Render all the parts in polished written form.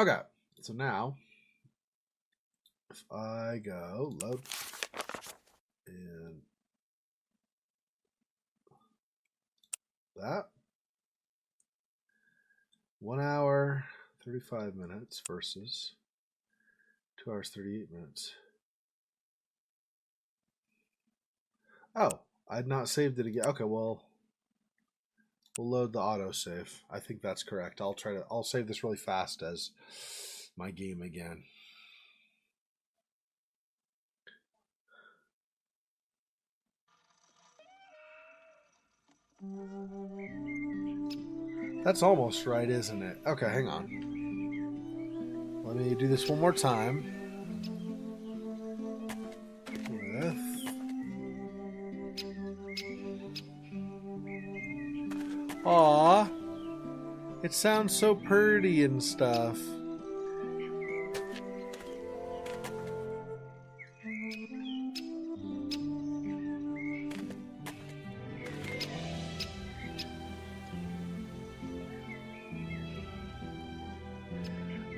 Okay, so now if I go load and that 1 hour 35 minutes versus 2 hours 38 minutes. Oh, I'd not saved it again. Okay, well, we'll load the autosave. I think that's correct. I'll save this really fast as my game again. That's almost right, isn't it? Okay, hang on. Let me do this one more time. Aw, it sounds so pretty and stuff.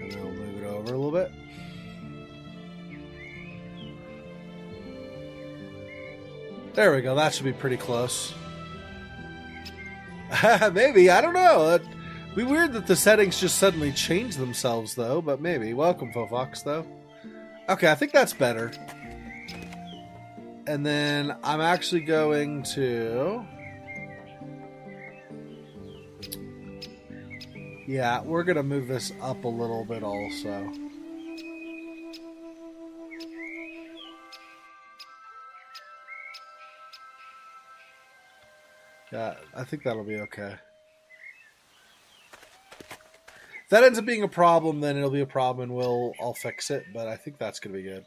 And then we'll move it over a little bit. There we go. That should be pretty close. Maybe. I don't know. It'd be weird that the settings just suddenly change themselves, though. But maybe. Welcome, Fofox, though. Okay, I think that's better. And then I'm actually going to... Yeah, we're going to move this up a little bit also. Yeah, I think that'll be okay. If that ends up being a problem, then it'll be a problem and I'll fix it, but I think that's going to be good.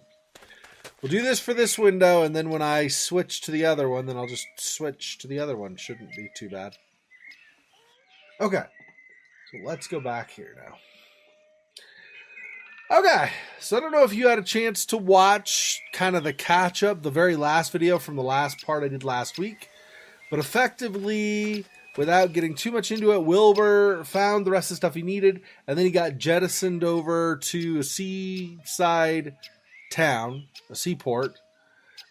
We'll do this for this window, and then when I switch to the other one, then I'll just switch to the other one. Shouldn't be too bad. Okay, so let's go back here now. Okay, so I don't know if you had a chance to watch kind of the catch-up, the very last video from the last part I did last week. But effectively, without getting too much into it, Wilbur found the rest of the stuff he needed, and then he got jettisoned over to a seaside town, a seaport.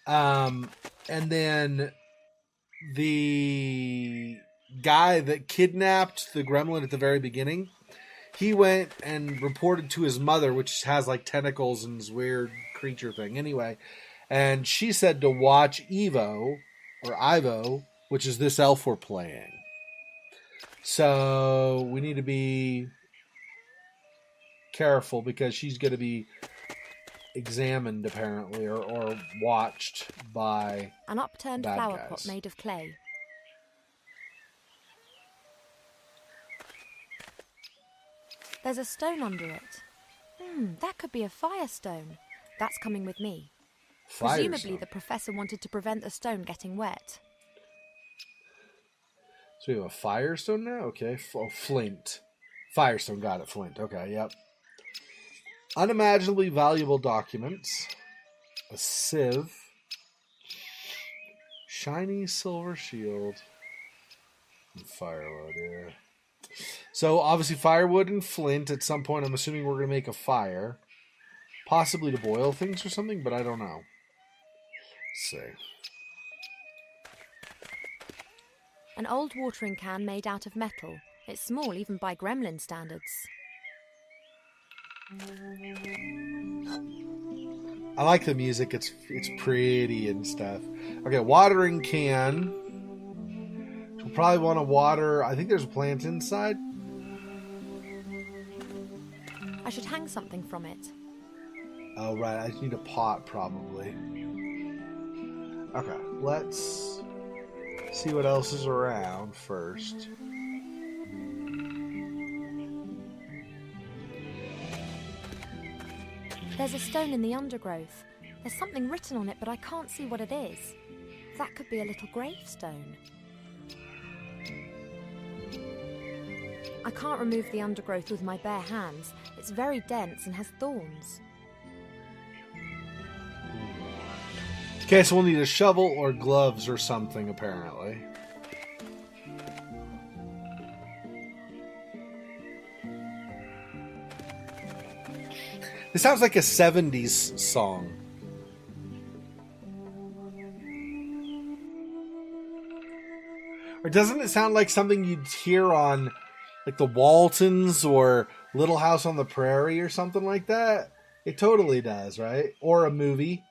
And then the guy that kidnapped the gremlin at the very beginning, he went and reported to his mother, which has like tentacles and this weird creature thing. Anyway, and she said to watch Ivo, which is this elf we're playing. So we need to be careful because she's going to be examined apparently or watched by an upturned bad flower guys. pot made of clay. There's a stone under it. That could be a firestone. That's coming with me. Firestone. Presumably the professor wanted to prevent the stone getting wet. So we have a firestone now? Okay. Oh, flint. Firestone, got it. Flint. Okay, yep. Unimaginably valuable documents. A sieve. Shiny silver shield. And firewood, yeah. So, obviously, firewood and flint. At some point, I'm assuming we're going to make a fire. Possibly to boil things or something, but I don't know. Let's see. An old watering can made out of metal. It's small even by gremlin standards. I like the music. It's pretty and stuff. Okay, watering can. We'll probably want to water. I think there's a plant inside. I should hang something from it. Oh, right. I just need a pot, probably. Okay, let's see what else is around first. There's a stone in the undergrowth. There's something written on it, but I can't see what it is. That could be a little gravestone. I can't remove the undergrowth with my bare hands. It's very dense and has thorns. Okay, so we'll need a shovel or gloves or something, apparently. It sounds like a 70s song. Or doesn't it sound like something you'd hear on like the Waltons or Little House on the Prairie or something like that? It totally does, right? Or a movie.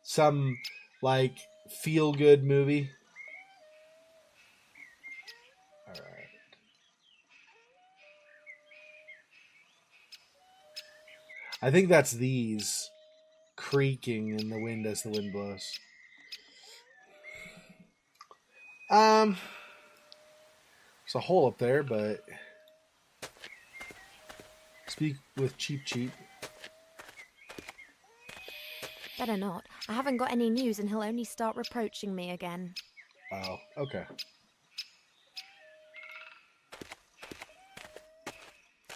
Some like feel-good movie. All right. I think that's these creaking in the wind as the wind blows. There's a hole up there, but speak with Cheap Cheap. Better not. I haven't got any news and he'll only start reproaching me again. Oh, okay.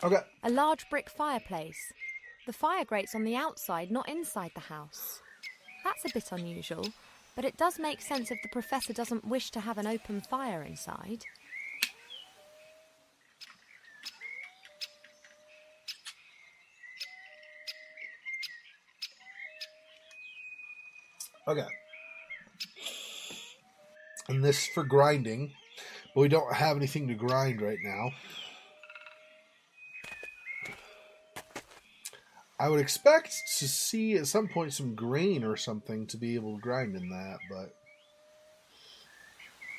Okay. A large brick fireplace. The fire grate's on the outside, not inside the house. That's a bit unusual, but it does make sense if the professor doesn't wish to have an open fire inside. Okay. And this for grinding, but we don't have anything to grind right now. I would expect to see at some point some grain or something to be able to grind in that, but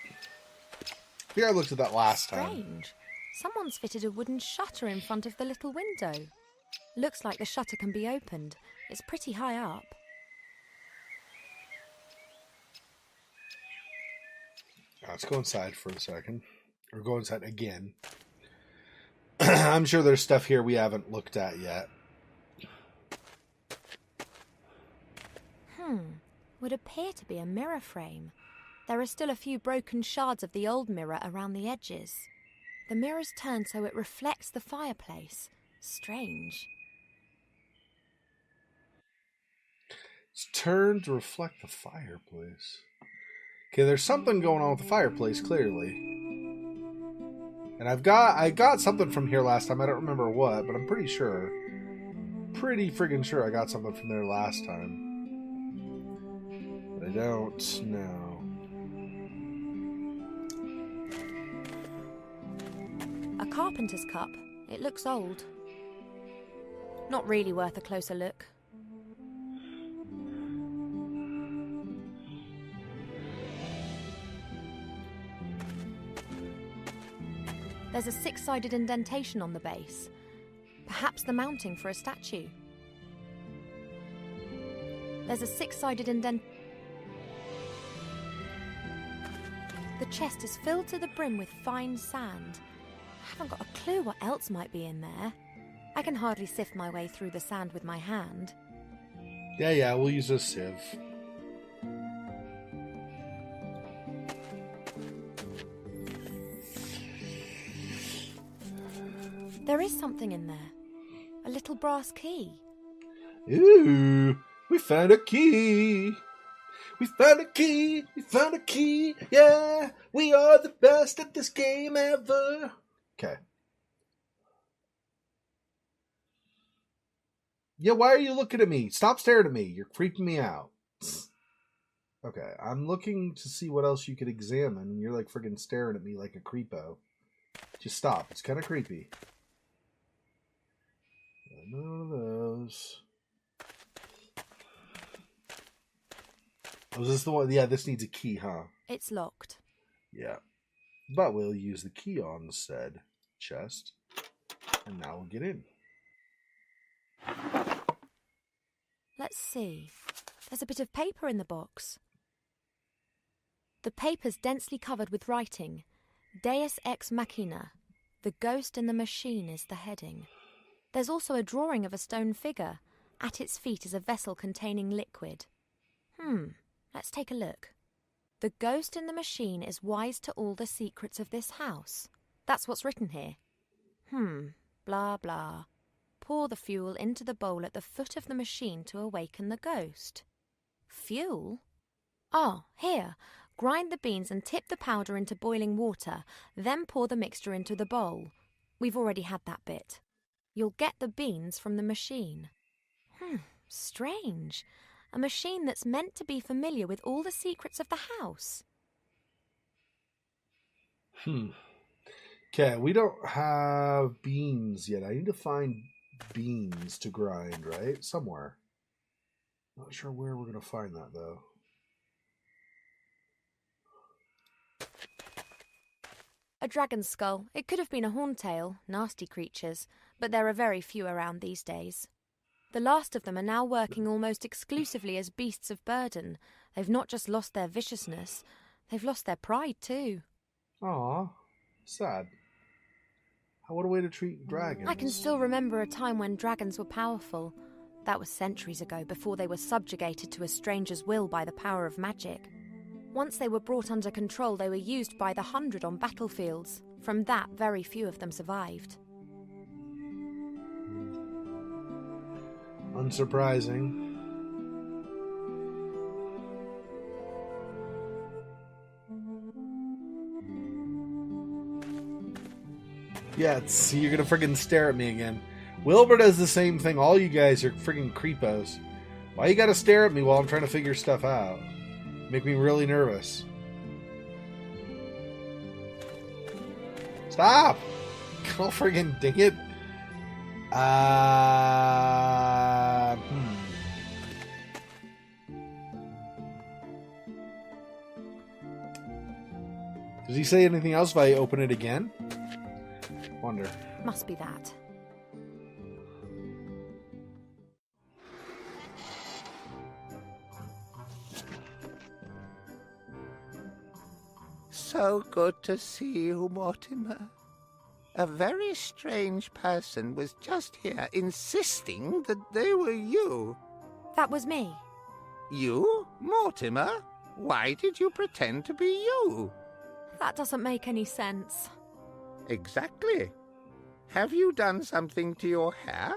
I think I looked at that last time. Strange. Someone's fitted a wooden shutter in front of the little window. Looks like the shutter can be opened. It's pretty high up. Let's go inside for a second. Or go inside again. I'm sure there's stuff here we haven't looked at yet. Would appear to be a mirror frame. There are still a few broken shards of the old mirror around the edges. The mirror's turned so it reflects the fireplace. Strange. It's turned to reflect the fireplace. Okay, there's something going on with the fireplace, clearly. And I got something from here last time. I don't remember what, but I'm pretty sure. Pretty friggin' sure I got something from there last time. But I don't know. A carpenter's cup. It looks old. Not really worth a closer look. There's a 6-sided indentation on the base. Perhaps the mounting for a statue. There's a 6-sided indent. The chest is filled to the brim with fine sand. I haven't got a clue what else might be in there. I can hardly sift my way through the sand with my hand. Yeah, we'll use a sieve. There is something in there. A little brass key. Ooh, we found a key. We found a key. We found a key. Yeah, we are the best at this game ever. Okay. Yeah, why are you looking at me? Stop staring at me. You're creeping me out. Okay, I'm looking to see what else you could examine, and you're like friggin' staring at me like a creepo. Just stop. It's kind of creepy. None of those. Oh, is this the one? Yeah, this needs a key, huh? It's locked. Yeah. But we'll use the key on said chest. And now we'll get in. Let's see. There's a bit of paper in the box. The paper's densely covered with writing. Deus ex machina. The ghost in the machine is the heading. There's also a drawing of a stone figure. At its feet is a vessel containing liquid. Let's take a look. The ghost in the machine is wise to all the secrets of this house. That's what's written here. Blah, blah. Pour the fuel into the bowl at the foot of the machine to awaken the ghost. Fuel? Oh, here. Grind the beans and tip the powder into boiling water, then pour the mixture into the bowl. We've already had that bit. You'll get the beans from the machine. Strange. A machine that's meant to be familiar with all the secrets of the house. Okay, we don't have beans yet. I need to find beans to grind, right? Somewhere. Not sure where we're going to find that, though. A dragon's skull. It could have been a horntail, nasty creatures, but there are very few around these days. The last of them are now working almost exclusively as beasts of burden. They've not just lost their viciousness, they've lost their pride too. Aw, sad. What a way to treat dragons. I can still remember a time when dragons were powerful. That was centuries ago, before they were subjugated to a stranger's will by the power of magic. Once they were brought under control, they were used by the 100 on battlefields. From that, very few of them survived. Unsurprising. Yeah, see, you're gonna friggin' stare at me again. Wilbur does the same thing. All you guys are friggin' creepos. Why you gotta stare at me while I'm trying to figure stuff out? Make me really nervous. Stop! Oh, friggin' dang it. Does he say anything else if I open it again? Wonder. Must be that. So good to see you, Mortimer. A very strange person was just here insisting that they were you. That was me. You, Mortimer? Why did you pretend to be you? That doesn't make any sense. Exactly. Have you done something to your hair?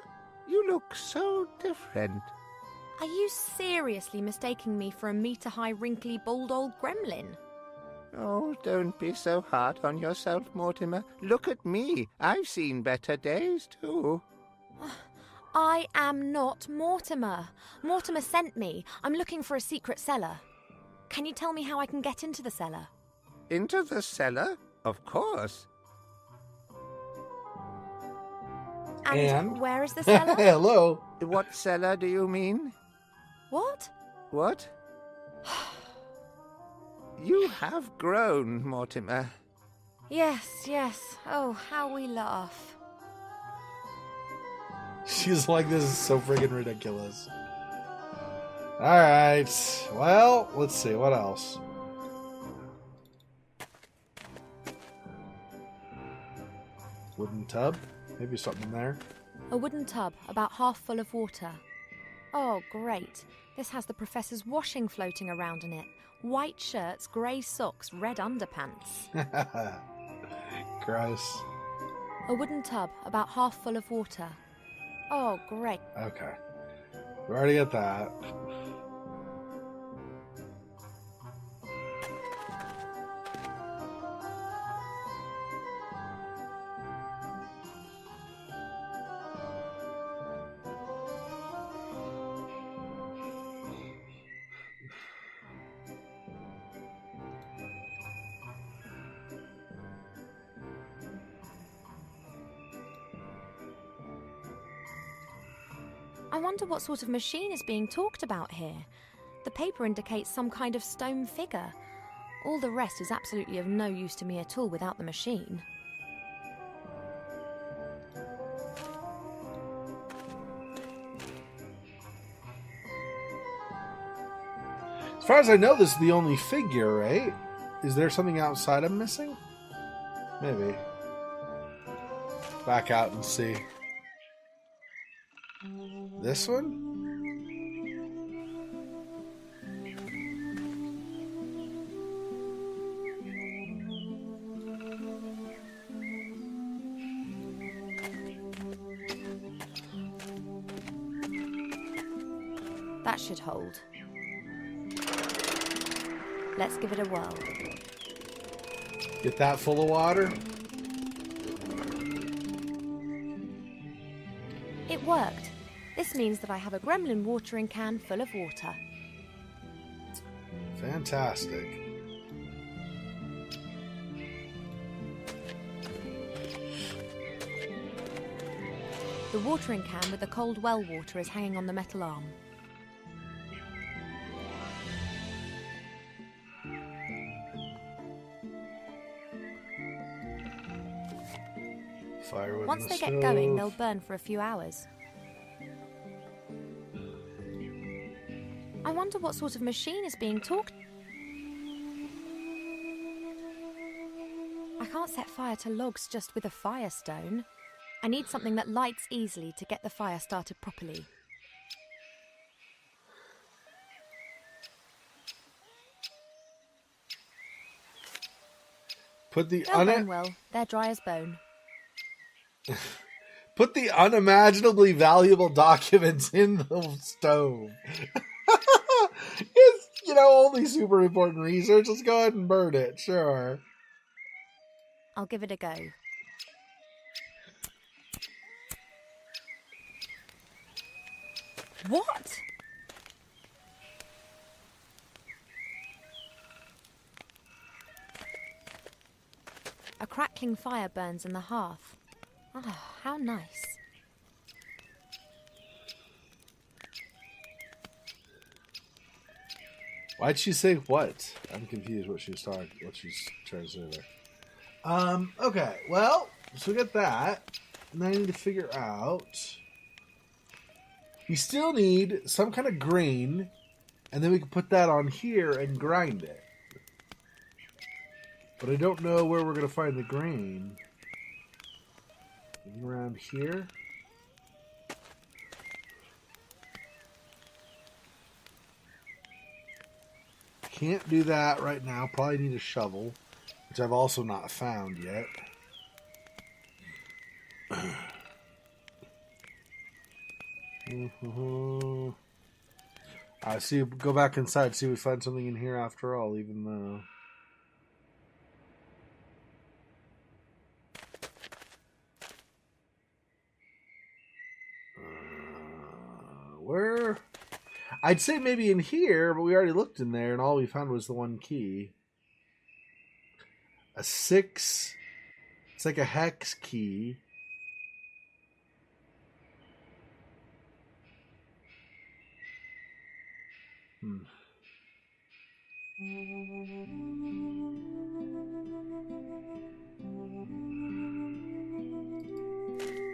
You look so different. Are you seriously mistaking me for a meter-high, wrinkly, bald old gremlin? Oh, don't be so hard on yourself, Mortimer. Look at me. I've seen better days, too. I am not Mortimer. Mortimer sent me. I'm looking for a secret cellar. Can you tell me how I can get into the cellar? Into the cellar? Of course. And where is the cellar? Hello. What cellar do you mean? What? What? You have grown, Mortimer. Yes. Oh, how we laugh. She's like, this is so friggin' ridiculous. Alright. Well, let's see. What else? Wooden tub? Maybe something there. A wooden tub, about half full of water. Oh, great. This has the professor's washing floating around in it. White shirts, grey socks, red underpants. Gross. A wooden tub, about half full of water. Oh, great. Okay. We already got that. I wonder what sort of machine is being talked about here. The paper indicates some kind of stone figure. All the rest is absolutely of no use to me at all without the machine. As far as I know, this is the only figure, right? Is there something outside I'm missing? Maybe. Back out and see. This one? That should hold. Let's give it a whirl. Get that full of water? It worked. This means that I have a gremlin watering can full of water. Fantastic. The watering can with the cold well water is hanging on the metal arm. Firewood. Once they get going, they'll burn for a few hours. I wonder what sort of machine is being talked. I can't set fire to logs just with a firestone. I need something that lights easily to get the fire started properly. Put the They'll burn well. They're dry as bone. Put the unimaginably valuable documents in the stove. It's, only super important research. Let's go ahead and burn it. Sure. I'll give it a go. What? A crackling fire burns in the hearth. Oh, how nice. Why'd she say what? I'm confused what she's trying to say there. Okay, well, so we got that. Now I need to figure out. We still need some kind of grain, and then we can put that on here and grind it. But I don't know where we're going to find the grain. Maybe around here? Can't do that right now. Probably need a shovel, which I've also not found yet. I see. Go back inside. See if we find something in here after all. Even though. Where? I'd say maybe in here, but we already looked in there, and all we found was the one key. A 6. It's like a hex key.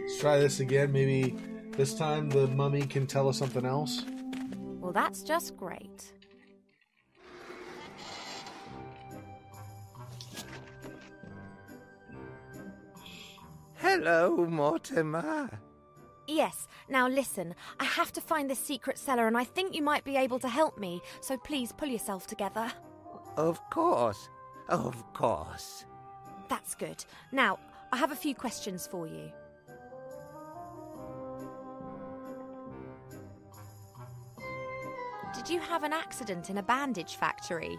Let's try this again. Maybe this time the mummy can tell us something else. Well, that's just great. Hello, Mortimer. Yes, now listen, I have to find this secret cellar and I think you might be able to help me, so please pull yourself together. Of course. Of course. That's good. Now, I have a few questions for you. Did you have an accident in a bandage factory?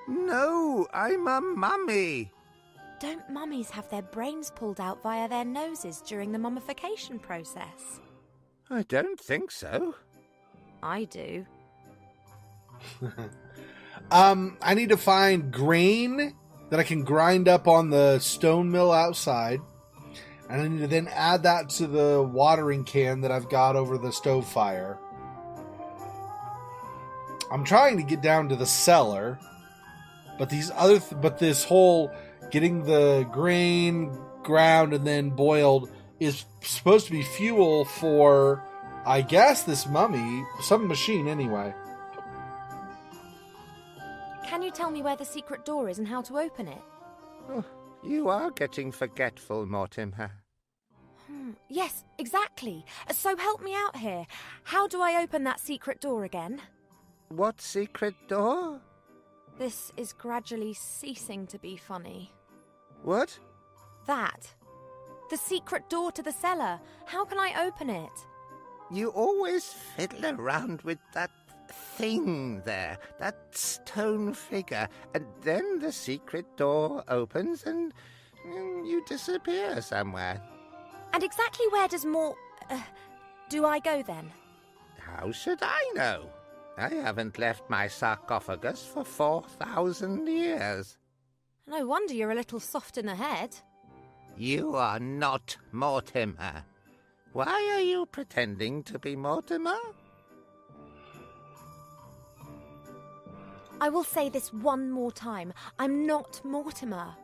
No, I'm a mummy. Don't mummies have their brains pulled out via their noses during the mummification process? I don't think so. I do. I need to find grain that I can grind up on the stone mill outside. And I need to then add that to the watering can that I've got over the stove fire. I'm trying to get down to the cellar, but this whole getting the grain ground and then boiled is supposed to be fuel for, I guess, this mummy, some machine anyway. Can you tell me where the secret door is and how to open it? Oh, you are getting forgetful, Mortimer. Yes, exactly. So help me out here. How do I open that secret door again? What secret door? This is gradually ceasing to be funny. What? That. The secret door to the cellar. How can I open it? You always fiddle around with that thing there, that stone figure, and then the secret door opens and you disappear somewhere. And exactly where does Do I go then? How should I know? I haven't left my sarcophagus for 4,000 years. No wonder you're a little soft in the head. You are not Mortimer. Why are you pretending to be Mortimer? I will say this one more time. I'm not Mortimer.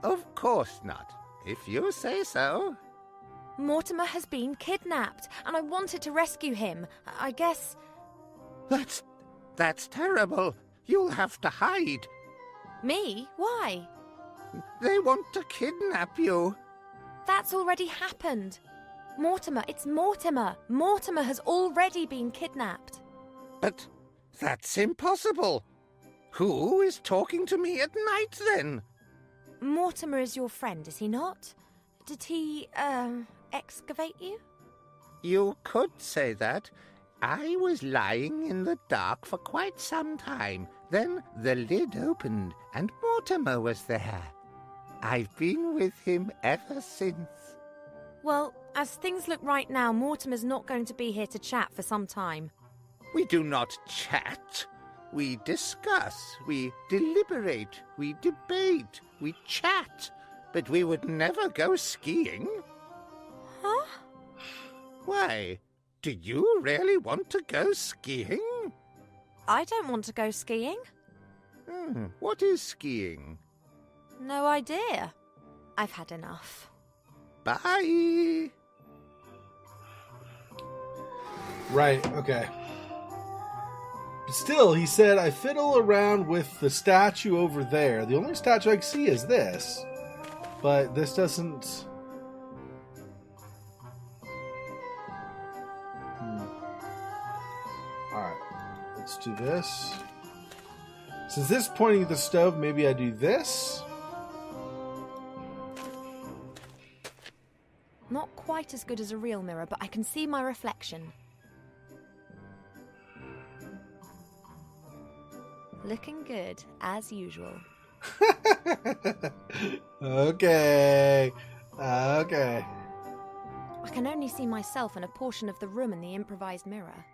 Of course not, if you say so. Mortimer has been kidnapped, and I wanted to rescue him. I guess... That's terrible. You'll have to hide. Me? Why? They want to kidnap you. That's already happened. Mortimer, it's Mortimer. Mortimer has already been kidnapped. But that's impossible. Who is talking to me at night, then? Mortimer is your friend, is he not? Did he, excavate you? You could say that. I was lying in the dark for quite some time. Then the lid opened, and Mortimer was there. I've been with him ever since. Well, as things look right now, Mortimer's not going to be here to chat for some time. We do not chat. We discuss, we deliberate, we debate, we chat. But we would never go skiing. Huh? Why? Do you really want to go skiing? I don't want to go skiing. What is skiing? No idea. I've had enough. Bye. Right, okay. Still, he said, I fiddle around with the statue over there. The only statue I can see is this. But this doesn't... Alright, let's do this. Since this is pointing at the stove, maybe I do this? Not quite as good as a real mirror, but I can see my reflection. Looking good, as usual. Okay. I can only see myself and a portion of the room in the improvised mirror.